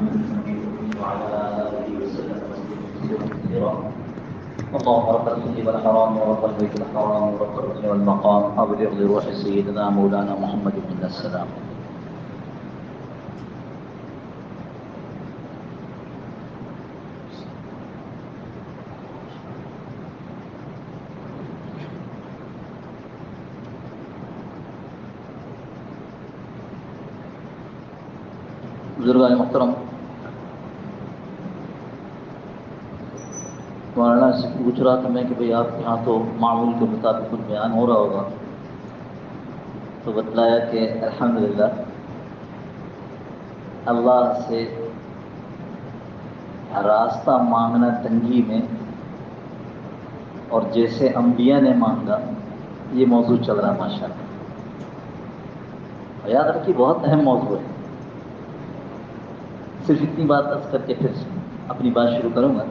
محمد وعلى آله وسلم تسليما كثيرا. اللهم رب الحل والحرام ورب البيت الحرام ورب الركن والمقام أبلغ لروح سيدنا مولانا محمد بن السلام. بزرگان محترم، مولانا سے پوچھ رہا تھا میں کہ بھئی آپ کے یہاں تو معمول کے مطابق کچھ بیان ہو رہا ہوگا، تو بتلایا کہ الحمدللہ اللہ سے راستہ مانگنا تنگی میں اور جیسے انبیاء نے مانگا یہ موضوع چل رہا ہے ماشاءاللہ. یاد رکھیے بہت اہم موضوع ہے. صرف اتنی بات عرض کر کے پھر اپنی بات شروع کروں گا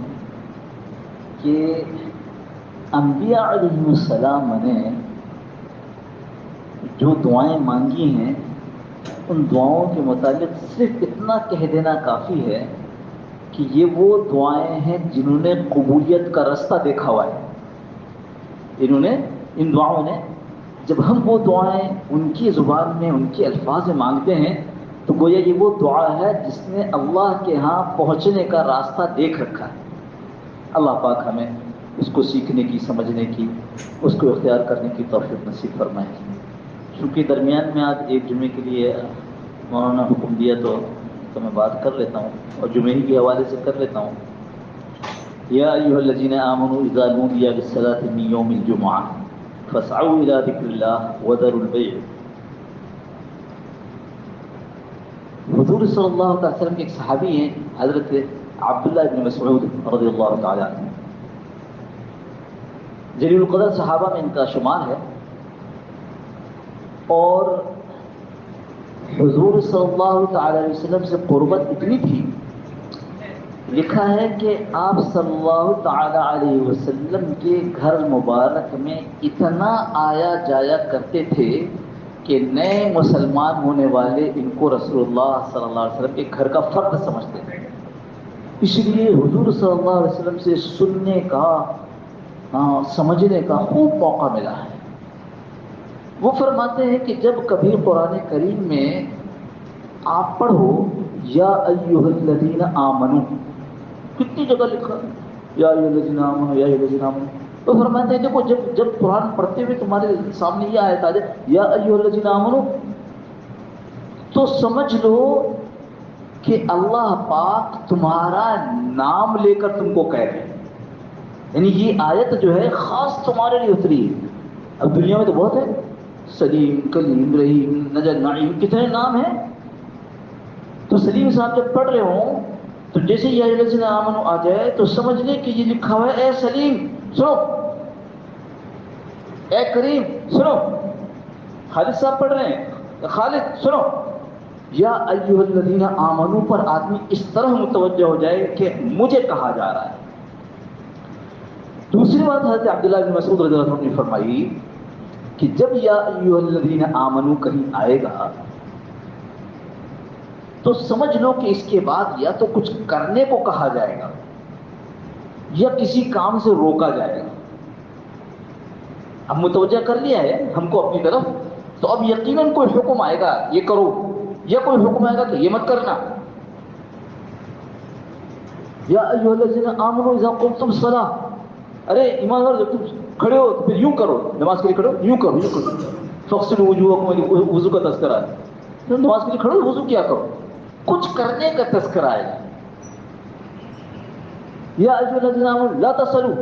کہ انبیاء علیہ السلام نے جو دعائیں مانگی ہیں ان دعاؤں کے متعلق صرف اتنا کہہ دینا کافی ہے کہ یہ وہ دعائیں ہیں جنہوں نے قبولیت کا رستہ دیکھا ہوا ہے. ان دعاؤں نے جب ہم وہ دعائیں ان کی زبان میں ان کے الفاظ میں مانگتے ہیں تو گویا یہ وہ دعا ہے جس نے اللہ کے ہاں پہنچنے کا راستہ دیکھ رکھا ہے. اللہ پاک ہمیں اس کو سیکھنے کی، سمجھنے کی، اس کو اختیار کرنے کی توفیق نصیب فرمائے. چونکہ درمیان میں آج ایک جمعے کے لیے مولانا حکم دیا تو میں بات کر لیتا ہوں اور جمعے کے حوالے سے کر لیتا ہوں. یا ایھا الذین آمنوا اذا نودی للصلاۃ من یوم الجمعہ فاسعوا الی ذکر اللہ وذروا البیع. حضور صلی اللہ علیہ وسلم کے ایک صحابی ہیں حضرت عبداللہ بن مسعود رضی اللہ تعالیٰ عنہ. جلیل القدر صحابہ میں ان کا شمار ہے اور حضور صلی اللہ تعالی علیہ وسلم سے قربت اتنی تھی، لکھا ہے کہ آپ صلی اللہ تعالی علیہ وسلم کے گھر مبارک میں اتنا آیا جایا کرتے تھے کہ نئے مسلمان ہونے والے ان کو رسول اللہ صلی اللہ علیہ وسلم کے گھر کا فرد سمجھتے تھے. اس لیے حضور صلی اللہ علیہ وسلم سے سننے کا، سمجھنے کا خوب موقع ملا ہے. وہ فرماتے ہیں کہ جب کبھی قرآن کریم میں آپ پڑھو یا ایھا الذین آمنو، کتنی جگہ لکھا یا ایھا الذین آمنو یا ایھا الذین آمنو، تو فرماتے ہیں دیکھو جب قرآن پڑھتے ہوئے تمہارے سامنے یہ آیت آ جائے یا ایھا الذین آمنو تو سمجھ لو کہ اللہ پاک تمہارا نام لے کر تم کو کہہ رہے ہیں. یعنی یہ آیت جو ہے خاص تمہارے لیے اتری ہے. اب دنیا میں تو بہت ہے، سلیم، کلیم، رحیم، نجر، نعیم، کتنے نام ہیں. تو سلیم صاحب جب پڑھ رہے ہوں تو جیسے یا ایھا الذین آمنو آ جائے تو سمجھ لیں کہ یہ لکھا ہوا ہے اے سلیم سنو، اے کریم سنو. خالد صاحب پڑھ رہے ہیں، خالد سنو. یا ایھا الذین آمنو پر آدمی اس طرح متوجہ ہو جائے کہ مجھے کہا جا رہا ہے. دوسری بات حضرت عبداللہ بن مسعود رضی اللہ عنہ نے فرمائی کہ جب یا ایھا الذین آمنو کہیں آئے گا تو سمجھ لو کہ اس کے بعد یا تو کچھ کرنے کو کہا جائے گا یا کسی کام سے روکا جائے گا. اب متوجہ کر لیا ہے ہم کو اپنی طرف، تو اب یقیناً کوئی حکم آئے گا یہ کرو، یا کوئی حکم آئے گا کہ یہ مت کرنا. یا ایھا الذین آمنوا اذا قمتم الصلاۃ، ارے ایمان والو جب تم کھڑے ہو تو پھر یوں کرو، نماز کے لیے کھڑے ہو یوں کرو، یوں کرو. فاغسلوا وجوہکم، وضو کا تذکرہ ہے. نماز کے لیے کھڑے ہو وضو کیا کرو، کچھ کرنے کا تذکرہ ہے. یا ایھا الذین آمنوا لا تسألوا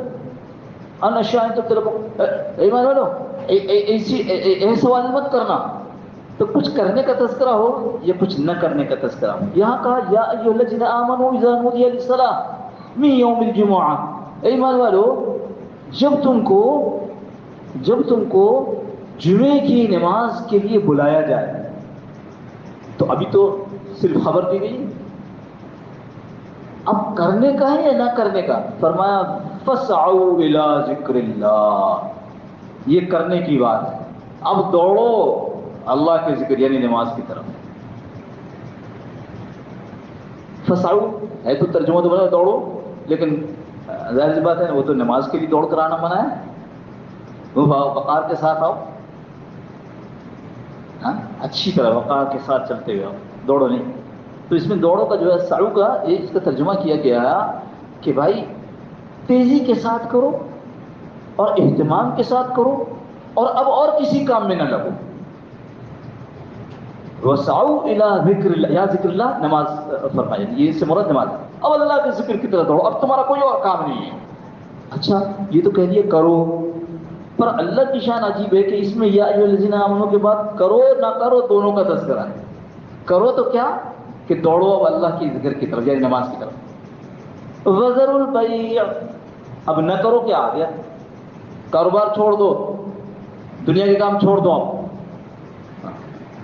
عن اشیاء تبد لکم، ایمان والو ایسے سوال مت کرنا. تو کچھ کرنے کا تذکرہ ہو یا کچھ نہ کرنے کا تذکرہ ہو. یہاں کہا یا ایھا الذین آمنوا اذا نودی للصلاۃ من یوم الجمعہ، ایمان والو جب تم کو جمعے کی نماز کے لیے بلایا جائے. تو ابھی تو صرف خبر دی گئی، اب کرنے کا ہے یا نہ کرنے کا. فرمایا فاسعوا الی ذکر اللہ، یہ کرنے کی بات ہے. اب دوڑو اللہ کے ذکر یعنی نماز کی طرف. فسعو ہے تو ترجمہ تو بنا دوڑو، لیکن ظاہر سی بات ہے وہ تو نماز کے لیے دوڑ کرانا منع ہے، وہ وقار کے ساتھ آؤ، ہاں اچھی طرح وقار کے ساتھ چلتے ہوئے آؤ، دوڑو نہیں۔ تو اس میں دوڑو کا جو ہے سعو کا اس کا ترجمہ کیا گیا کہ بھائی تیزی کے ساتھ کرو اور اہتمام کے ساتھ کرو، اور اب اور کسی کام میں نہ لگو۔ وسعوا الی ذکر اللہ، یا ذکر اللہ نماز فرمایا، یہ اس سے مراد نماز، اب اللہ کے ذکر کی طرح دوڑو، اب تمہارا کوئی اور کام نہیں ہے۔ اچھا یہ تو کہہ دیا کرو، پر اللہ کی شان عجیب ہے کہ اس میں یا ایھا الذین آمنوا کے بعد کرو نہ کرو دونوں کا تذکرہ ہے۔ کرو تو کیا کہ دوڑو اب اللہ کی ذکر کی طرف، یعنی نماز کی طرف۔ وذروا البیع، اب نہ کرو کیا آ گیا، کاروبار چھوڑ دو، دنیا کے کام چھوڑ دو،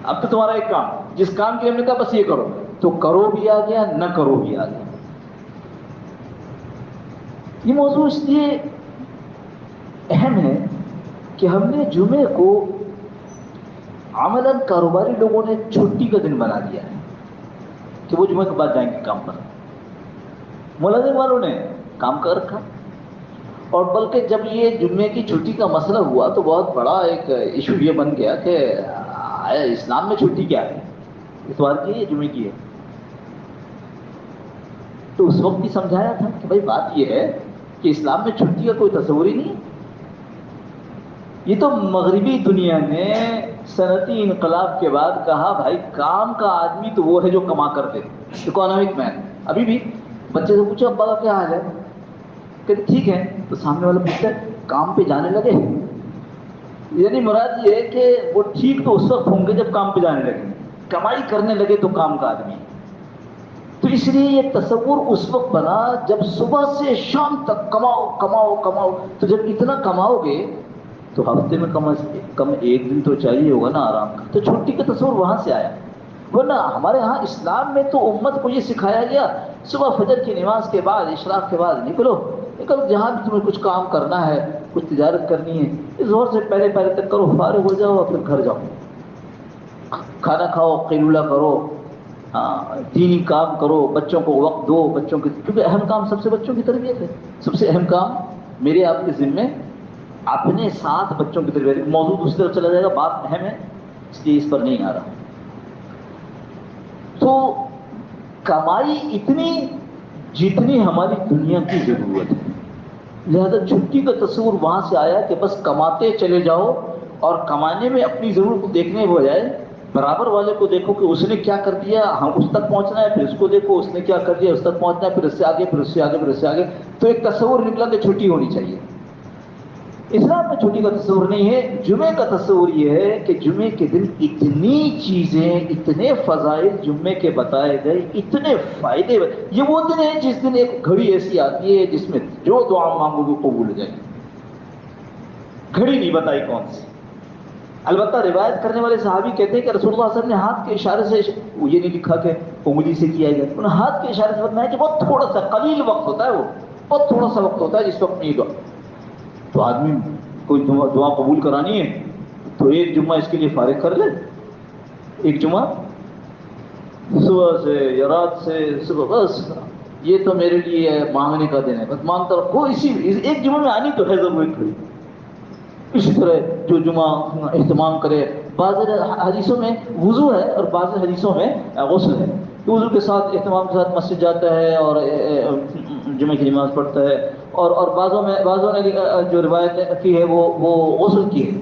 اب تو تمہارا ایک کام، جس کام کے لیے ہم نے کہا بس یہ کرو، تو کرو بھی آ گیا، نہ کرو بھی آ گیا۔ یہ موضوع اس لیے اہم ہے کہ ہم نے جمعے کو عملاً کاروباری لوگوں نے چھٹی کا دن بنا دیا ہے کہ وہ جمعے کے بعد جائیں گے کام پر، ملازم والوں نے کام کر رکھا، اور بلکہ جب یہ جمعے کی چھٹی کا مسئلہ ہوا تو بہت بڑا ایک ایشو یہ بن گیا کہ اسلام میں چھٹی کیا ہے، اتوار کی ہے یا جمعے کی ہے؟ تو اس وقت بھی سمجھایا تھا کہ بھائی بات یہ ہے کہ اسلام میں چھٹی کا کوئی تصور ہی نہیں۔ یہ تو مغربی دنیا نے صنعتی انقلاب کے بعد کہا بھائی کام کا آدمی تو وہ ہے جو کما کر دے، اکانومک مین۔ ابھی بھی بچے سے پوچھو ابا کا کیا حال ہے، کہ ٹھیک ہے، تو سامنے والا پوچھتا ہے کام پہ جانے لگے، یعنی مراد یہ ہے کہ وہ ٹھیک تو اس وقت ہوں گے جب کام پہ جانے لگے، کمائی کرنے لگے تو کام کا آدمی۔ تو اس لیے یہ تصور اس وقت بنا جب صبح سے شام تک کماؤ کماؤ کماؤ، تو جب اتنا کماؤ گے تو ہفتے میں کم از کم ایک دن تو چاہیے ہوگا نا آرام کا، تو چھٹی کا تصور وہاں سے آیا۔ ورنہ ہمارے ہاں اسلام میں تو امت کو یہ سکھایا گیا صبح فجر کی نماز کے بعد اشراق کے بعد نکلو جہاں بھی تمہیں کچھ کام کرنا ہے، کچھ تجارت کرنی ہے، زہر سے پہلے پہلے تک کرو، فارغ ہو جاؤ اور پھر گھر جاؤ، کھانا کھاؤ، قیلولہ کرو، دینی کام کرو، بچوں کو وقت دو، بچوں کی، کیونکہ اہم کام سب سے بچوں کی تربیت ہے، سب سے اہم کام میرے آپ کے ذمے اپنے ساتھ بچوں کی تربیت۔ موضوع دوسری طرف چلا جائے گا، بات اہم ہے اس لیے اس پر نہیں آ رہا۔ تو کمائی اتنی جتنی ہماری دنیا کی ضرورت ہے، لہذا چھٹی کا تصور وہاں سے آیا کہ بس کماتے چلے جاؤ، اور کمانے میں اپنی ضرورت کو دیکھنے کے بجائے برابر والے کو دیکھو کہ اس نے کیا کر دیا، ہم اس تک پہنچنا ہے، پھر اس کو دیکھو اس نے کیا کر دیا، اس تک پہنچنا ہے، پھر اس سے آگے، پھر اس سے آگے، پھر اس سے آگے۔ تو ایک تصور نکلا کہ چھٹی ہونی چاہیے۔ اسلام میں چھٹی کا تصور نہیں ہے، جمعے کا تصور یہ ہے کہ جمعے کے دن اتنی چیزیں، اتنے فضائل جمعے کے بتائے گئے، اتنے فائدے، یہ وہ دن ہے جس دن ایک گھڑی ایسی آتی ہے جس میں جو دعا مانگو گے قبول ہو جائے گی۔ گھڑی نہیں بتائی کون سی، البتہ روایت کرنے والے صحابی کہتے ہیں کہ رسول اللہ صلی اللہ علیہ وسلم نے ہاتھ کے اشارے سے، وہ یہ نہیں لکھا کہ انگلی سے کیا گیا، انہوں نے ہاتھ کے اشارے سے بتایا کہ بہت تھوڑا سا قلیل وقت ہوتا ہے، وہ بہت تھوڑا سا وقت ہوتا ہے جس وقت نہیں دعا، تو آدمی کوئی دعا قبول کرانی ہے تو ایک جمعہ اس کے لیے فارغ کر لے، ایک جمعہ صبح سے یا رات سے صبح، بس یہ تو میرے لیے مانگنے کا دن ہے، بس مانگتا رہو، اسی ایک جمعہ میں آنی تو ہے ضرورت پڑی۔ اسی طرح جو جمعہ اہتمام کرے، بعض حدیثوں میں وضو ہے اور بعض حدیثوں میں غسل ہے، تو وضو کے ساتھ اہتمام کے ساتھ مسجد جاتا ہے اور جمعے کی نماز پڑھتا ہے، اور بعضوں نے جو روایت کی ہے وہ غسل کی ہے۔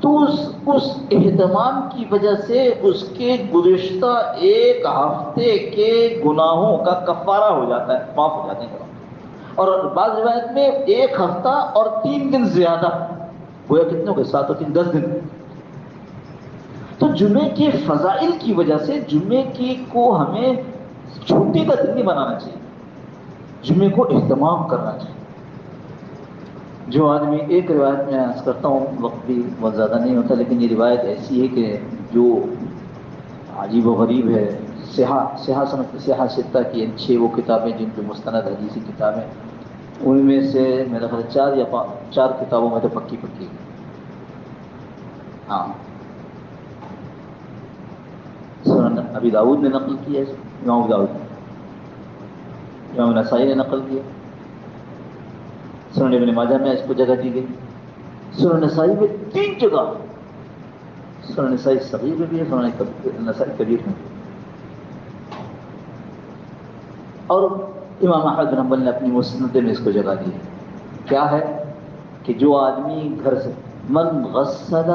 تو اس اہتمام کی وجہ سے اس کے گزشتہ ایک ہفتے کے گناہوں کا کفارہ ہو جاتا ہے، معاف ہو جاتے ہیں، اور بعض روایت میں ایک ہفتہ اور 3 دن زیادہ، گویا کتنے ہو گئے، 7 اور 3 10 دن۔ تو جمعے کے فضائل کی وجہ سے جمعے کی کو ہمیں چھٹی کا دن نہیں بنانا چاہیے، جمعے کو اہتمام کرنا چاہیے۔ جو آدمی، ایک روایت میں عرض کرتا ہوں، وقت بھی بہت زیادہ نہیں ہوتا، لیکن یہ روایت ایسی ہے کہ جو عجیب و غریب ہے، سیاح ستہ کی 6 وہ کتابیں جن پہ مستند حدیثی کتابیں، ان میں سے میرا خیال 4 یا 4 کتابوں میں تو پکی ہاں، سنن سنن ابی داؤد نے نقل کیا ہے، امام ابی داؤد، امام نسائی نے نقل کیا، سنن ابن ماجہ میں اس کو جگہ دی گئی، سنن نسائی میں 3 جگہ، سنن نسائی صغیر میں بھی ہے، سنن نسائی کبیر میں بھی، اور امام احمد بن حنبل نے اپنی مسند میں اس کو جگہ دی ہے۔ کیا ہے کہ جو آدمی گھر سے من غسل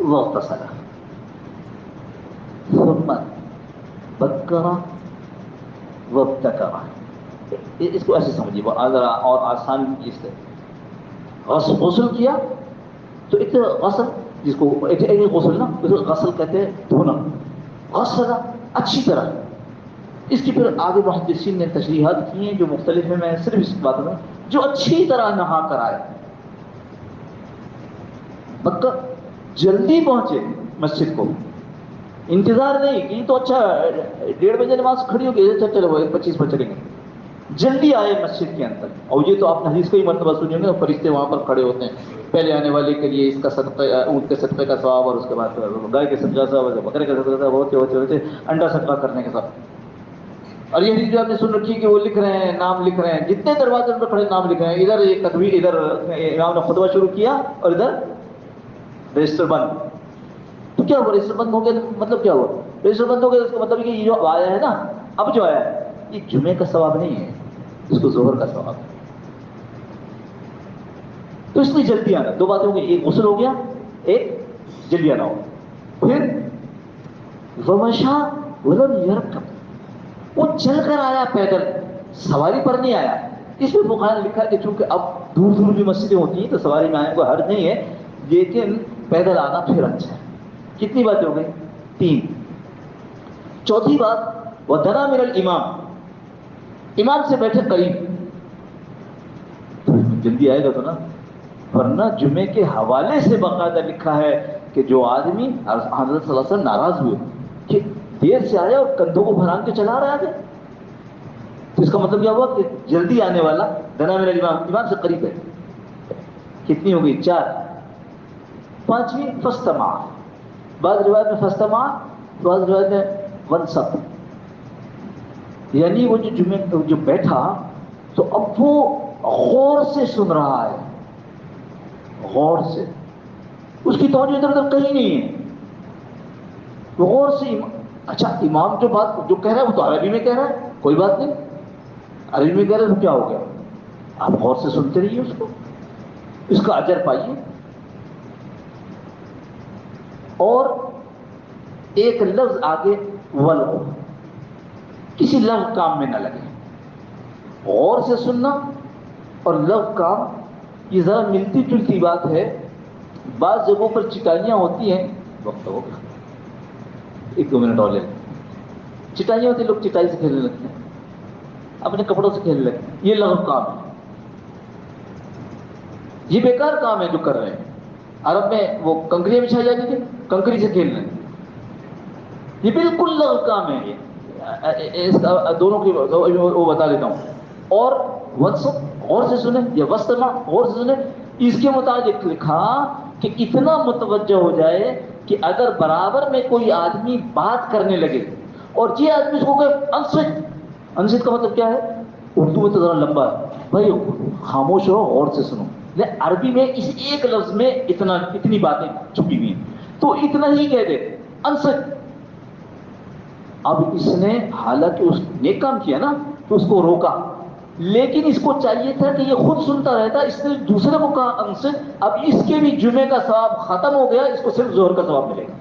واغتسل ثم بکر وابتکر، اس کو ایسے سمجھیے اور آسان چیز ہے، غسل کیا تو ایک غسل جس کو ایک غسل نا، اس کو غسل کہتے ہیں دھونا، غسل اچھی طرح، اس کی پھر آگے محدثین نے تشریحات کی ہیں جو مختلف ہیں، میں صرف اس بات میں جو اچھی طرح نہا کر آئے، مکہ جلدی پہنچے مسجد کو، انتظار نہیں کہ تو اچھا 1:30 بجے نماز کھڑی ہو گئی، اچھا چلو 25 پر چلیں گے، جلدی آئے مسجد کے اندر۔ اور یہ تو آپ نے حدیث کو ہی مرتبہ سنی ہوگی، فرشتے وہاں پر کھڑے ہوتے ہیں، پہلے آنے والے کے لیے اس کا صدقہ، اونٹ کے صدقے کا ثواب، اور اس کے بعد گائے کے صدقہ کا ثواب، بکرے کا صدقہ کا ثواب، ہوتے انڈا صدقہ کرنے کے ساتھ۔ اور یہ حدیث جو آپ نے سن رکھی ہے کہ وہ لکھ رہے ہیں، نام لکھ رہے ہیں، جتنے دروازے پر کھڑے نام لکھ رہے ہیں، ادھر یہ تکبیر، ادھر امام نے خطبہ شروع کیا، اور ادھر رجسٹر بند۔ تو کیا ہوا؟ رجسٹر بند ہو گیا، مطلب کیا ہوا؟ رجسٹر بند ہو گیا، اس کا مطلب کہ یہ جو آیا ہے نا، اب جو آیا ہے یہ جمعے کا ثواب نہیں ہے، اس کو ظہر کا ثواب ہے۔ تو اس لیے جلدی آنا، 2 باتیں ہو گئی، ایک غسل ہو گیا، ایک جلدی آنا ہو۔ پھر ومشا ولم یرکب، وہ چل کر آیا، پیدل، سواری پر نہیں آیا۔ اس میں فقہاء نے لکھا ہے کہ چونکہ اب دور دور بھی مسجدیں ہوتی ہیں تو سواری میں آنے کو حرج نہیں ہے، لیکن پیدل آنا پھر اچھا ہے۔ کتنی باتیں ہو گئی؟ 3۔ چوتھی بات، وَدَنَا مِنَ الْإِمَامِ، امام سے بیٹھے قریب، جلدی آئے گا تو نا، ورنہ جمعے کے حوالے سے باقاعدہ لکھا ہے کہ جو آدمی، حضرت صلی اللہ علیہ وسلم ناراض ہوئے کہ دیر سے آیا اور کندھوں کو بھران کے چلا رہا ہے، تو اس کا مطلب کیا ہوا کہ جلدی آنے والا دنا میرا امام، امام سے قریب ہے۔ کتنی ہو گئی؟ 4۔ 5ویں فاستمع، بعض روایت میں فاستمع، بعض روایت میں وانصت، یعنی وہ جو جمعے جو بیٹھا تو اب وہ غور سے سن رہا ہے، غور سے، اس کی توجہ ادھر ادھر کہیں نہیں ہے، وہ غور سے۔ اچھا امام جو بات جو کہہ رہا ہے وہ تو عربی میں کہہ رہا ہے، کوئی بات نہیں، عربی میں کہہ رہا ہے تو کیا ہو گیا، آپ غور سے سنتے رہیے اس کو، اس کا اجر پائیے، اور ایک لفظ آگے ولو، کسی لفظ کام میں نہ لگے، غور سے سننا اور لفظ کام، یہ ذرا ملتی جلتی بات ہے۔ بعض جگہوں پر چٹائیاں ہوتی ہیں، وقت ہو گیا، 1-2 منٹ اور لے لیں، چٹائیاں ہوتی ہیں، لوگ چٹائی سے کھیلنے لگتے ہیں، اپنے کپڑوں سے کھیلنے لگتے ہیں، یہ لغو کام ہے، یہ بیکار کام ہے جو کر رہے ہیں۔ عرب میں وہ کنکریاں بچھائی جاتی تھی، کنکری سے کھیلنا، یہ بالکل لغو کام ہے، یہ اس دونوں کی وہ بتا دیتا ہوں۔ اور غور سے سنیں یا وسطنا، غور سے سنیں، اس کے مطابق لکھا کہ اتنا متوجہ ہو جائے کہ اگر برابر میں کوئی آدمی بات کرنے لگے اور یہ آدمی اس کو کہ انصت، انصت کا مطلب کیا ہے؟ اردو میں تو ذرا لمبا ہے بھائی، خاموش رہو، غور سے سنو، عربی میں اس ایک لفظ میں اتنی باتیں چھپی ہوئی ہیں، تو اتنا ہی کہہ دے انصت۔ اب اس نے حالانکہ اس نیک کام کیا نا تو اس کو روکا، لیکن اس کو چاہیے تھا کہ یہ خود سنتا رہتا، اس نے دوسرے کو کہا انصت، اب اس کے بھی جمعے کا ثواب ختم ہو گیا، اس کو صرف ظہر کا ثواب ملے گا۔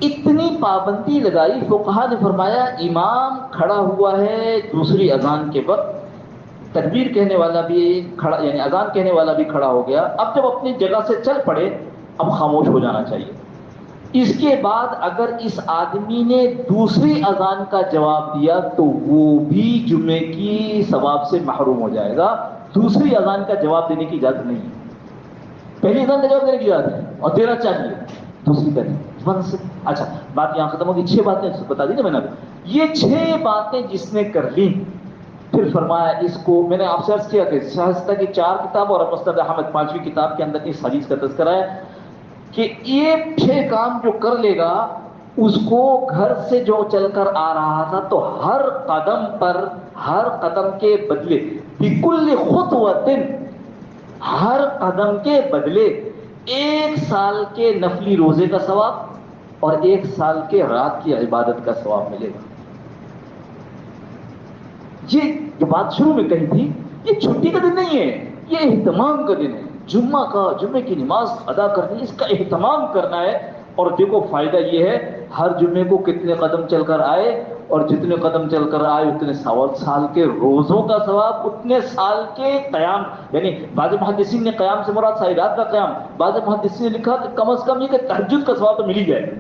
اتنی پابندی لگائی، فقہاء نے فرمایا امام کھڑا ہوا ہے دوسری اذان کے وقت، تکبیر کہنے والا بھی کھڑا، یعنی اذان کہنے والا بھی کھڑا ہو گیا، اب جب اپنی جگہ سے چل پڑے اب خاموش ہو جانا چاہیے۔ اس کے بعد اگر اس آدمی نے دوسری اذان کا جواب دیا تو وہ بھی جمعے کی ثواب سے محروم ہو جائے گا، دوسری اذان کا جواب دینے کی اجازت نہیں ہے، پہلی اذان کا جواب دینے کی اجازت ہے اور دینا چاہیے، دوسری کا نہیں۔ اچھا بات یہاں ختم ہوگی، 6 باتیں بتا دی نا میں نے، یہ 6 باتیں جس نے کر لی، پھر فرمایا اس کو، میں نے آپ سے عرض کیا کہ شائستہ کی 4 کتاب اور مسند احمد 5ویں کتاب کے اندر اس حدیث کا تذکرہ ہے، کہ یہ 6 کام جو کر لے گا اس کو گھر سے جو چل کر آ رہا تھا تو ہر قدم پر، ہر قدم کے بدلے، بکل خطوۃ، ہر قدم کے بدلے 1 سال کے نفلی روزے کا ثواب اور 1 سال کے رات کی عبادت کا ثواب ملے گا۔ یہ جو بات شروع میں کہی تھی، یہ چھٹی کا دن نہیں ہے، یہ اہتمام کا دن ہے۔ جمعے کی نماز ادا کرنی، اس کا اہتمام کرنا ہے۔ اور دیکھو فائدہ یہ ہے، ہر جمعے کو کتنے قدم چل کر آئے، اور جتنے قدم چل کر آئے اتنے سال کے روزوں کا ثواب، اتنے سال کے قیام، یعنی بعض محدثین نے قیام سے مراد ساری رات کا قیام، بعض محدثین نے لکھا کہ کم از کم یہ کہ تہجد کا ثواب تو مل ہی جائے۔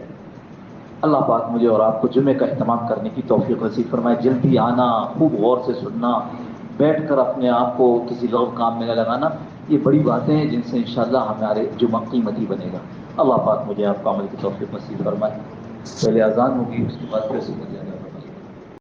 اللہ پاک مجھے اور آپ کو جمعے کا اہتمام کرنے کی توفیق نصیب فرمائے۔ جلدی آنا، خوب غور سے سننا، بیٹھ کر اپنے آپ کو کسی لغو کام میں نہ لگانا، یہ بڑی باتیں ہیں جن سے انشاءاللہ ہمارے جمعہ قیمتی بنے گا۔ اللہ پاک مجھے آپ کو عمل کی توفیق نصیب فرمائے۔ پہلے اذان ہوگی، اس کے بعد پھر سے